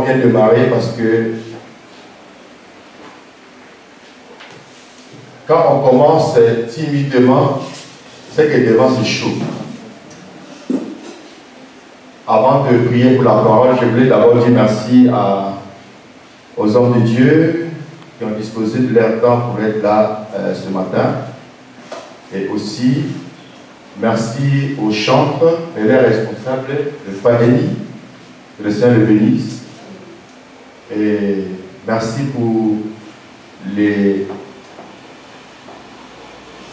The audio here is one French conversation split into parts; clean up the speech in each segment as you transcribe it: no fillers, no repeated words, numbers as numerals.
bien démarrer parce que quand on commence timidement, c'est que devant c'est chaud. Avant de prier pour la parole, je voulais d'abord dire merci aux hommes de Dieu qui ont disposé de leur temps pour être là ce matin. Et aussi, merci aux chantres et leurs responsables, le Fanelli, que le Seigneur le bénisse. Et merci pour les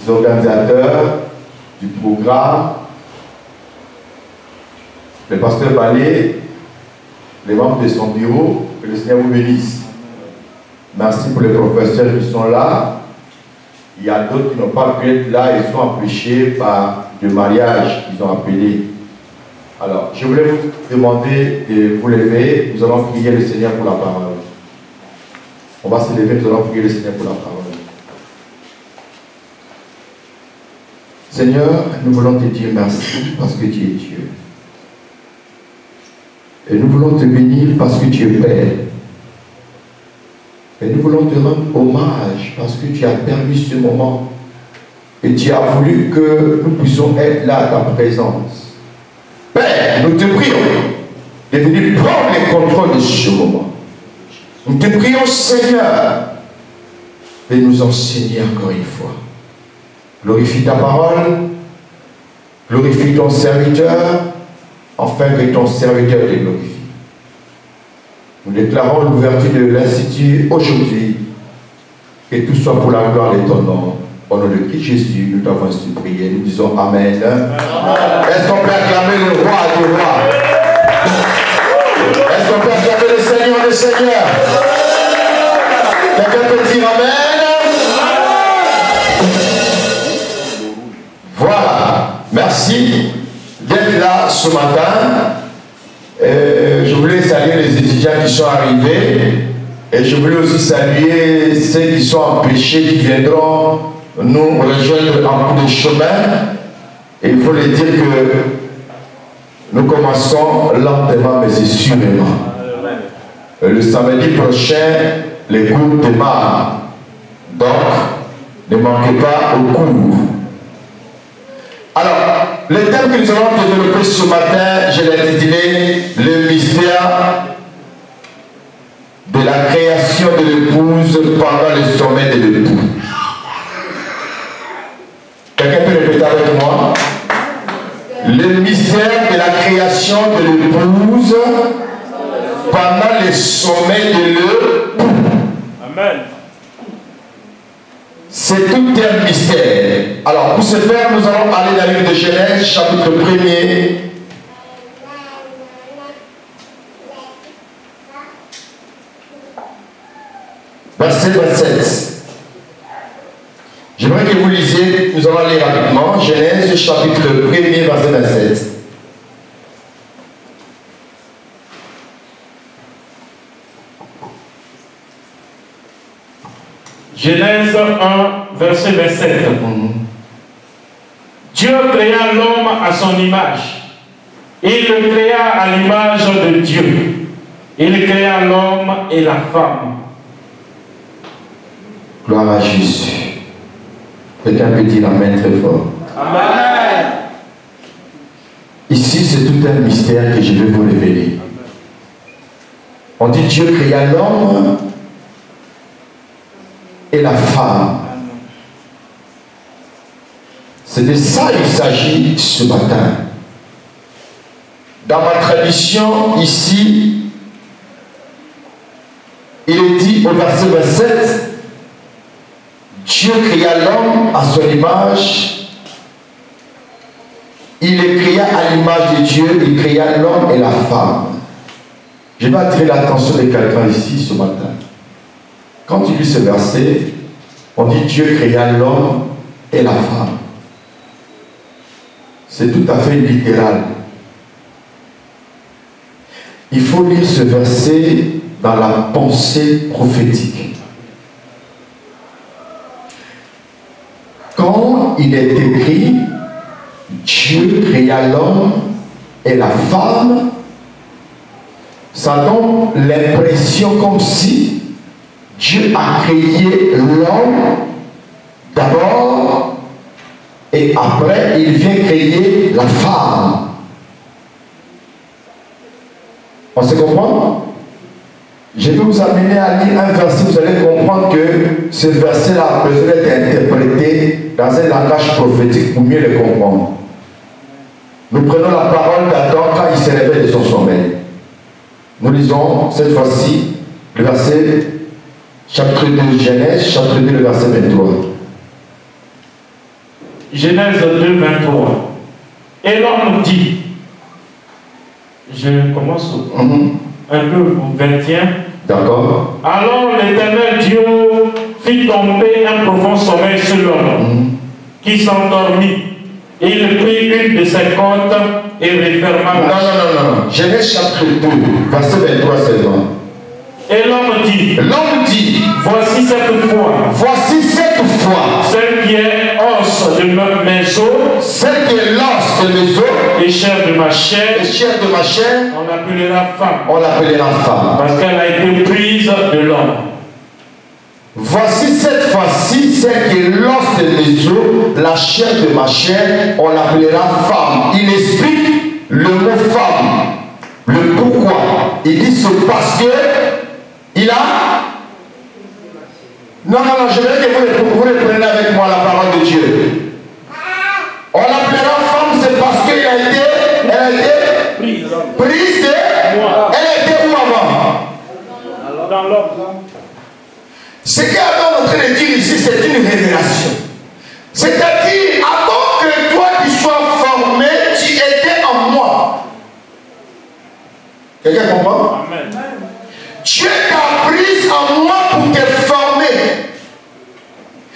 organisateurs du programme, le pasteur Ballet, les membres de son bureau, que le Seigneur vous bénisse. Merci pour les professeurs qui sont là. Il y a d'autres qui n'ont pas pu être là, ils sont empêchés par le mariage qu'ils ont appelé. Alors, je voulais vous demander de vous lever. Nous allons prier le Seigneur pour la parole. On va se lever, nous allons prier le Seigneur pour la parole. Seigneur, nous voulons te dire merci parce que tu es Dieu. Et nous voulons te bénir parce que tu es Père. Et nous voulons te rendre hommage parce que tu as permis ce moment. Et tu as voulu que nous puissions être là à ta présence. Père, nous te prions de venir prendre le contrôle de ce moment. Nous te prions, Seigneur, de nous enseigner encore une fois. Glorifie ta parole, glorifie ton serviteur, afin que ton serviteur te glorifie. Nous déclarons l'ouverture de l'Institut aujourd'hui, que tout soit pour la gloire de ton nom. Au nom de Christ Jésus, nous t'avons ainsi prié. Nous disons Amen. Est-ce qu'on peut acclamer le roi du roi? Est-ce qu'on peut acclamer le Seigneur des seigneurs? Quelqu'un peut dire Amen? Voilà. Merci d'être là ce matin. Je voulais saluer les étudiants qui sont arrivés et je voulais aussi saluer ceux qui sont empêchés, qui viendront nous rejoindre en bout de chemin. Et il faut le dire que nous commençons lentement mais sûrement. Le samedi prochain, les cours démarrent. Donc, ne manquez pas au cours. Alors, le thème que nous allons développer ce matin, je l'ai intitulé « Le mystère de la création de l'épouse pendant le sommet de l'époux ». Quelqu'un peut répéter avec moi? Le mystère de la création de l'épouse pendant le sommet de l'époux. Amen. C'est tout un mystère. Alors, pour ce faire, nous allons aller dans le livre de Genèse, chapitre 1er. Verset 27. J'aimerais que vous lisiez, nous allons aller rapidement. Genèse, chapitre 1er, verset 27. Genèse 1, verset 27. Dieu créa l'homme à son image. Il le créa à l'image de Dieu. Il créa l'homme et la femme. Gloire à Jésus. Quelqu'un peut dire Amen très fort. Amen. Ici, c'est tout un mystère que je vais vous révéler. On dit Dieu créa l'homme et la femme. C'est de ça qu'il s'agit ce matin. Dans ma tradition, ici, il est dit au verset 27, Dieu créa l'homme à son image, il le créa à l'image de Dieu, il créa l'homme et la femme. Je vais attirer l'attention de quelqu'un ici ce matin. Quand tu lis ce verset, on dit Dieu créa l'homme et la femme. C'est tout à fait littéral. Il faut lire ce verset dans la pensée prophétique. Quand il est écrit Dieu créa l'homme et la femme, Ça donne l'impression comme si Dieu a créé l'homme d'abord et après il vient créer la femme. On se comprend? Je vais vous amener à lire un verset, vous allez comprendre que ce verset-là a besoin d'être interprété dans un langage prophétique pour mieux le comprendre. Nous prenons la parole d'Adam quand il s'est réveillé de son sommeil. Nous lisons cette fois-ci le verset chapitre 2 Genèse, chapitre 2, le verset 23. Genèse 2, 23. Et l'homme dit, je commence un peu au 21. D'accord. Alors l'Éternel Dieu fit tomber un profond sommeil sur l'homme, qui s'endormit. Il prit une de ses côtes et referma la chair. Non. Genèse chapitre 2, verset 23, c'est bon. Et l'homme dit, voici cette fois, celle qui est os de mes os, celle qui est l'os de mes os, et chair de ma chair, on l'appellera femme. Parce qu'elle a été prise de l'homme. Voici cette fois-ci, celle qui est l'os de mes os, la chair de ma chair, on l'appellera femme. Il explique le mot femme, le pourquoi. Il dit c'est parce que il a... Non, je veux que vous reprenez avec moi la parole de Dieu. On l'appellera femme, c'est parce qu'elle a été prise de... Elle a été où avant? Dans l'homme. Ce qu'Adam est en train de dire ici, c'est une révélation. C'est-à-dire, avant que toi tu sois formé, tu étais en moi. Quelqu'un comprend? Amen. Dieu t'a prise en moi pour te former.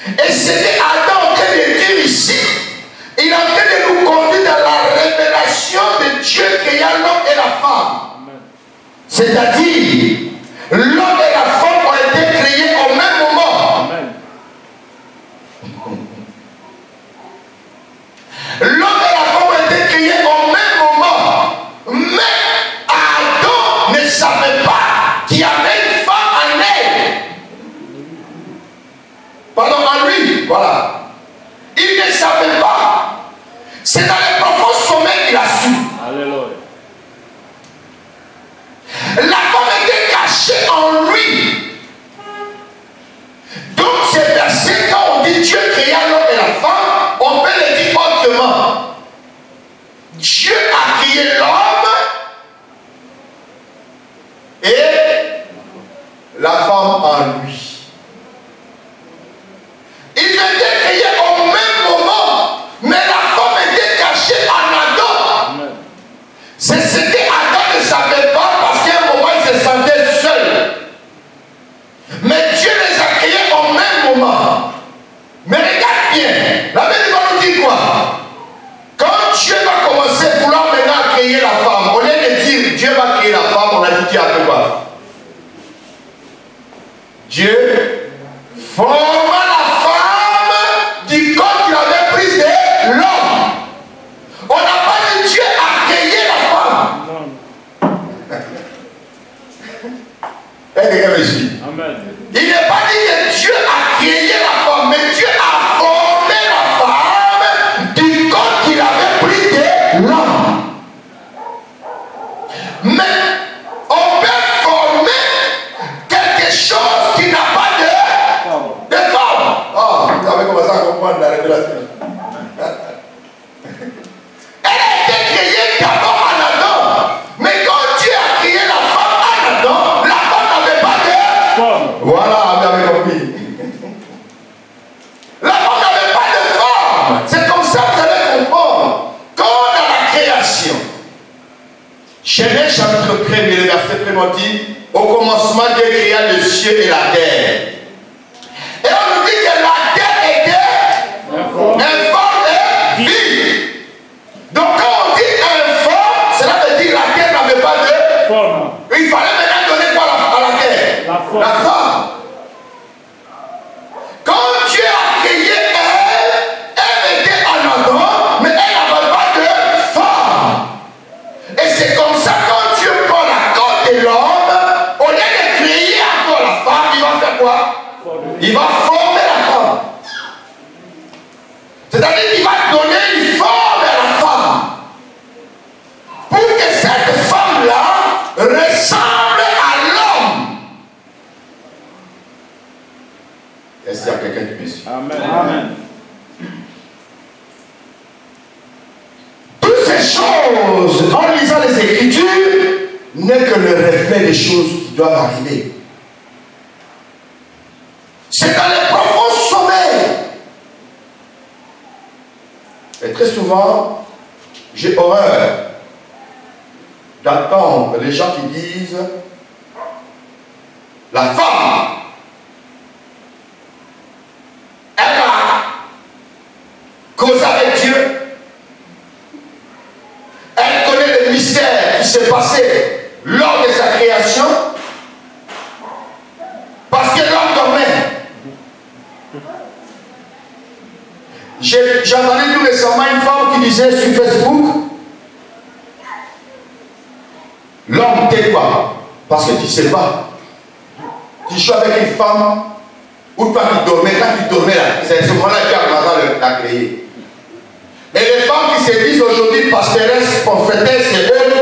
Et ce que Adam est en train de dire ici, il est en train de nous conduire dans la révélation de Dieu créant l'homme et la femme. C'est-à-dire, l'homme et la femme ont été créés au même moment. Amen. L'homme et la femme ont été créés au même moment. Mais Adam ne savait pas qu'il y avait une femme en elle. Pardon, en lui. Voilà. Il ne savait pas. C'est dans les profonds sommeil qu'il a su. Alléluia. La femme était cachée en lui. Donc ces versets, quand on dit Dieu créa l'homme et la femme, on peut le dire autrement. Dieu a créé l'homme et la femme en lui. Ils étaient créés au même moment, mais la femme était cachée en Adam. C'est ce que Adam ne savait pas parce qu'à un moment il se sentait seul. Mais Dieu les a créés au même moment. Mais regarde bien, la Bible va nous dire quoi? Quand Dieu va commencer à vouloir maintenant créer la femme, au lieu de dire Dieu va créer la femme, on a dit Dieu a fait quoi? Dieu forma la femme du corps qu'il avait pris de l'homme. On n'a pas dit Dieu a créé la femme. Quelqu'un me suit? Amen. Il n'est pas dit que Dieu a créé la femme, mais Dieu a formé la femme du corps qu'il avait pris de l'homme. Mais on peut former quelque chose qui n'a pas de forme. Oh, vous avez commencé à comprendre la révélation. Elle a été créée d'abord en Adam. Mais quand Dieu a créé la femme en Adam, la femme n'avait pas de Forme. Voilà, vous avez compris. La femme n'avait pas de forme. C'est comme ça que vous allez comprendre. Quand dans la création, Genèse chapitre 1, le verset 1 dit, au commencement Dieu créa le ciel et la terre. Et on nous dit que la terre était informe et vide. Donc quand on dit informe, cela veut dire la terre n'avait pas de Forme. Il fallait maintenant donner quoi à la terre? La forme. La forme. Quand Dieu a créé elle était en Adam, mais elle n'avait pas de forme. Et c'est comme ça quand Dieu prend la côte de l'homme, il va former la femme. C'est-à-dire qu'il va donner une forme à la femme. Pour que cette femme-là ressemble à l'homme. Est-ce qu'il y a quelqu'un qui me suit? Amen. Amen. Toutes ces choses, en lisant les Écritures, n'est que le reflet des choses qui doivent arriver. C'est dans les profonds sommeils. Et très souvent, j'ai horreur d'entendre les gens qui disent la femme, elle a causé avec Dieu. Elle connaît le mystère qui s'est passé lors de sa création parce que l'homme dormait. J'ai entendu tout récemment une femme qui disait sur Facebook, l'homme t'aide pas parce que tu ne sais pas. Tu joues avec une femme ou toi qui dormais, quand tu dormais là, c'est ce moment-là qui a la créé. Mais les femmes qui se disent aujourd'hui pastéresses, prophétesses, c'est eux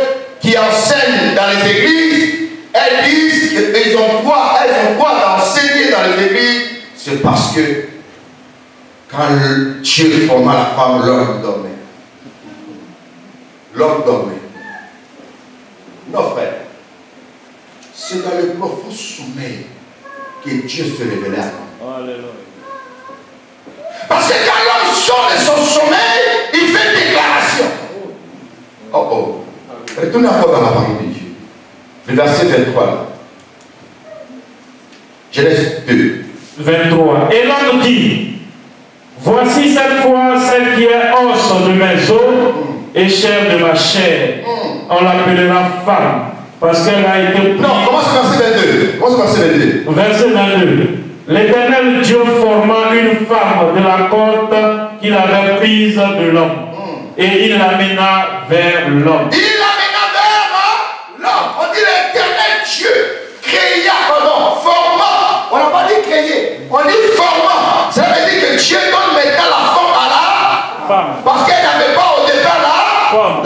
qui enseignent dans les églises, elles disent qu'elles ont droit d'enseigner dans les églises, c'est parce que quand Dieu forma la femme, l'homme dormait. L'homme dormait. Non, frère. C'est dans le profond sommeil que Dieu se révélait à l'homme. Alléluia. Parce que quand l'homme sort de son sommeil, il fait une déclaration. Oh oh. Retournez encore dans la parole de Dieu. Le verset 23 là. Genèse 2. 23. Et l'homme dit, voici cette fois celle qui est os de mes os et chair de ma chair. On l'appellera femme, parce qu'elle a été... Non, commence verset 22. Verset 22. L'Éternel Dieu forma une femme de la côte qu'il avait prise de l'homme. Et il l'amena vers l'homme. Il l'amena vers l'homme. On dit l'Éternel Dieu créa, forma. On n'a pas dit créer. On dit forma. Ça veut dire que Dieu donne maintenant la forme à la femme. Parce qu'elle n'avait pas au départ la forme.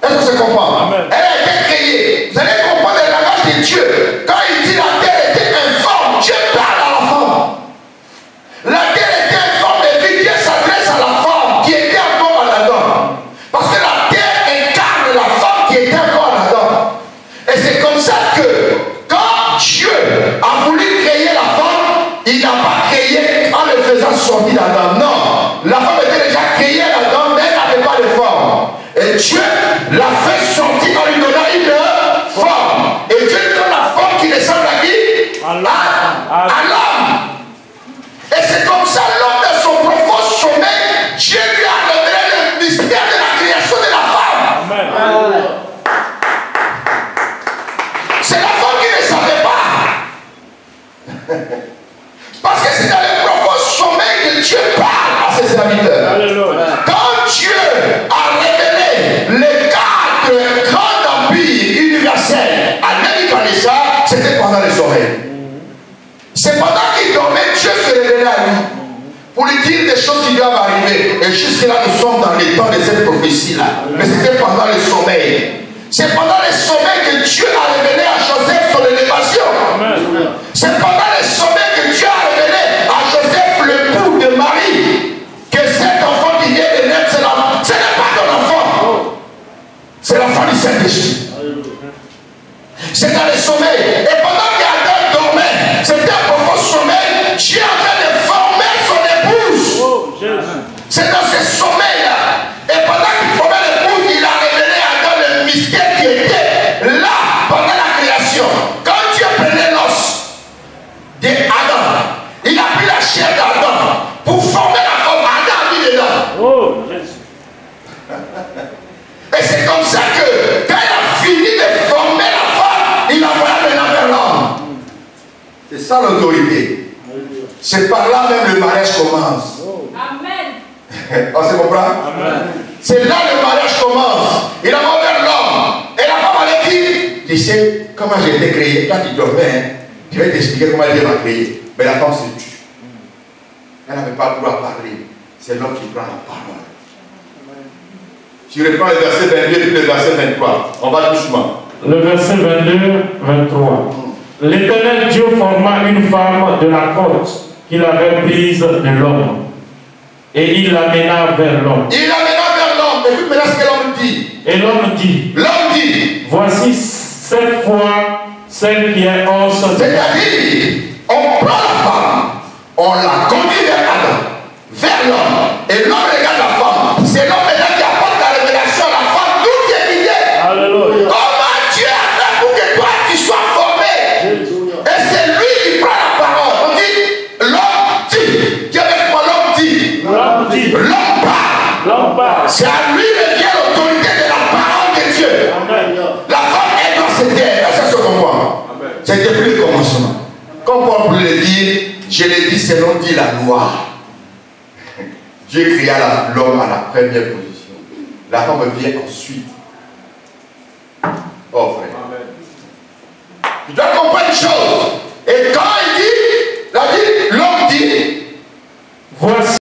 Est-ce que ça comprend? Amen. Elle a été créée. Vous allez comprendre le langage de Dieu. Quand il dit la terre était informe, Dieu parle à la forme. La terre était informe et puis Dieu s'adresse à la forme qui était encore en Adam. Parce que la terre incarne la forme qui était encore en Adam. Et c'est comme ça que quand Dieu a voulu créer la femme, il n'a pas créé en le faisant sortir d'Adam. Non, la femme était déjà créée en Adam, mais elle n'avait pas de forme. Et Dieu l'a fait sortir en lui donnant une forme. Et Dieu lui donne la forme qui ressemble à qui? À l'homme. Et c'est comme ça, l'homme dans son profond sommeil, Dieu lui a révélé le mystère de la création de la femme. Amen. C'est la femme qui ne savait pas. Parce que c'est dans le profond sommeil que Dieu parle à ses serviteurs. Quand Dieu a révélé les 4 grands empires universels à Nebuchadnezzar, c'était pendant le sommeil. C'est pendant qu'il dormait, Dieu se révélait à lui pour lui dire des choses qui doivent arriver. Et jusque-là, nous sommes dans les temps de cette prophétie-là. Mais c'était pendant le sommeil. C'est pendant le sommeil que Dieu a révélé à Joseph son élévation. C'est pendant le sommeil que Dieu a révélé à Joseph, l'époux de Marie, que cet enfant qui vient de naître, ce n'est pas ton enfant. C'est l'enfant du Saint-Esprit. C'est dans le sommeil. Et pendant qu'Adam dormait, c'était un profond sommeil, Dieu est en train de former son épouse. C'est dans ce sommeil-là. Et pendant qu'il formait l'épouse, il a révélé à Adam le mystère qui était là pendant la création. Quand Dieu prenait l'os d'Adam, il a pris la chair d'Adam pour former la forme. Adam a mis dedans. Et c'est comme ça que quand il a fini de former la femme, il a envoyé maintenant vers l'homme. C'est ça l'autorité. C'est par là même le mariage commence. Amen. On se comprend? Amen. C'est là le mariage commence. Il a envoyé vers l'homme. Et la femme avait dit, tu sais comment j'ai été créé? Quand tu dormais, je vais t'expliquer comment Dieu m'a créé. Mais Mais la femme se tue. Elle n'avait pas le droit à parler. C'est l'homme qui prend la parole. Tu reprends le verset 22 et le verset 23. On va doucement. Le verset 22, 23. L'Éternel Dieu forma une femme de la côte qu'il avait prise de l'homme. Et il l'amena vers l'homme. Il l'amena vers l'homme. Écoute maintenant ce que l'homme dit. Et l'homme dit. L'homme dit. Voici cette fois celle qui est os. C'est-à-dire, on prend la femme, on la conduit vers Adam, vers l'homme. Et l'homme regarde la femme. C'est l'homme maintenant qui apporte la révélation à la femme d'où tu es guidé. Alléluia. Comment Dieu a fait pour que toi tu sois formé. Et c'est lui qui prend la parole. On dit, l'homme dit. Dieu avec moi, l'homme dit. L'homme dit. L'homme parle. L'homme parle. C'est à lui revient l'autorité de la parole de Dieu. Amen. La femme est dans cette terre. Est-ce que ça se comprend? C'est depuis le commencement. Comme Paul peut le dire, je l'ai dit selon dit la loi. Dieu créa l'homme à la première position. La femme vient ensuite. Oh frère. Tu dois comprendre une chose. Et quand